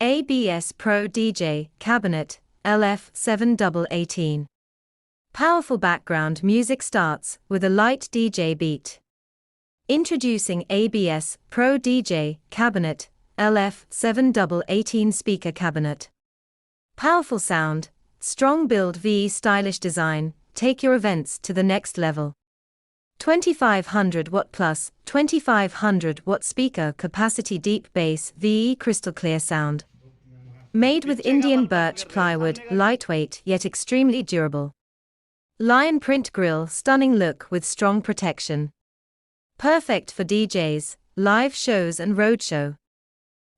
ABS Pro DJ Cabinet LF718. Powerful background music starts with a light DJ beat. Introducing ABS Pro DJ Cabinet LF718 Speaker Cabinet. Powerful sound, strong build VE stylish design, take your events to the next level. 2500 watt plus 2500 watt speaker capacity, deep bass VE crystal clear sound. Made with Indian birch plywood, lightweight yet extremely durable. Lion print grille, stunning look with strong protection. Perfect for DJs, live shows and roadshow.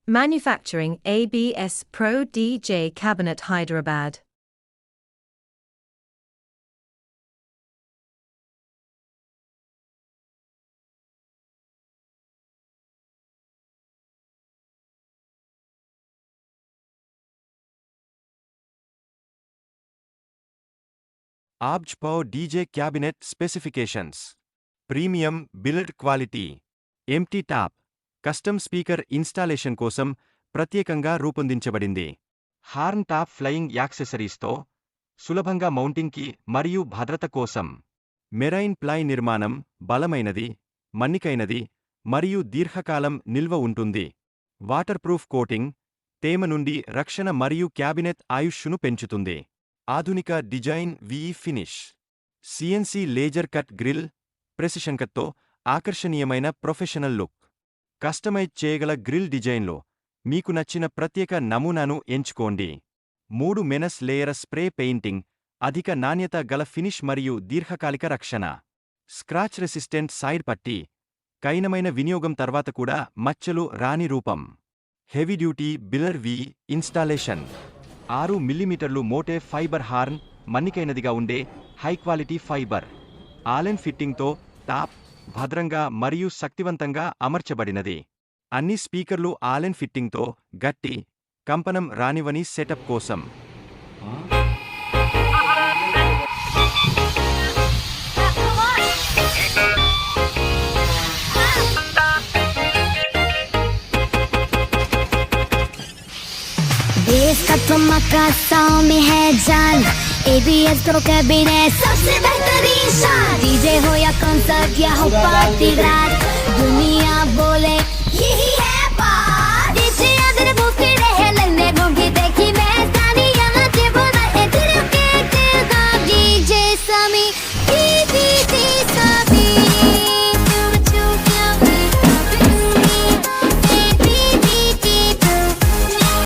Manufacturing ABS Pro DJ Cabinet Hyderabad. ABS Pro DJ Cabinet Specifications. Premium Build Quality. Empty Tap. Custom Speaker Installation కోసం ప్రత్యేకంగా రూపొందించబడింది. Horn top flying యాక్సెసరీస్తో సులభంగా మౌంటింగ్కి మరియు భద్రత కోసం. Marine ply నిర్మాణం బలమైనది, మన్నికైనది మరియు దీర్ఘకాలం నిల్వ ఉంటుంది. వాటర్ ప్రూఫ్ కోటింగ్ తేమ నుండి రక్షణ మరియు క్యాబినెట్ ఆయుష్ను పెంచుతుంది. ఆధునిక design VE finish. CNC laser cut grill precision కట్తో ఆకర్షణీయమైన ప్రొఫెషనల్ లుక్. కస్టమైజ్ చేయగల గ్రిల్ డిజైన్లో మీకు నచ్చిన ప్రత్యేక నమూనాను ఎంచుకోండి. 3 మెనస్ లేయర్ స్ప్రే పెయింటింగ్, అధిక నాణ్యత గల ఫినిష్ మరియు దీర్ఘకాలిక రక్షణ. స్క్రాచ్ రెసిస్టెంట్ సైడ్ పట్టీ, కఠినమైన వినియోగం తర్వాత కూడా మచ్చలు రాని రూపం. Heavy duty pillar VE installation. 6 మిల్లీమీటర్లు మోటే ఫైబర్ హార్న్, మన్నికైనదిగా ఉండే హై క్వాలిటీ ఫైబర్. ఆలెన్ ఫిట్టింగ్తో టాప్ భద్రంగా మరియు శక్తివంతంగా అమర్చబడినది. అన్ని స్పీకర్లు ఆలెన్ ఫిట్టింగ్తో గట్టి, కంపనం రానివని సెటప్ కోసం. इसका धमाका साउंड में है जान. ABS Pro कैबिनेट सबसे बेहतरीन शान. DJ हो या कंसर्ट या हो पार्टी रात, दुनिया बोले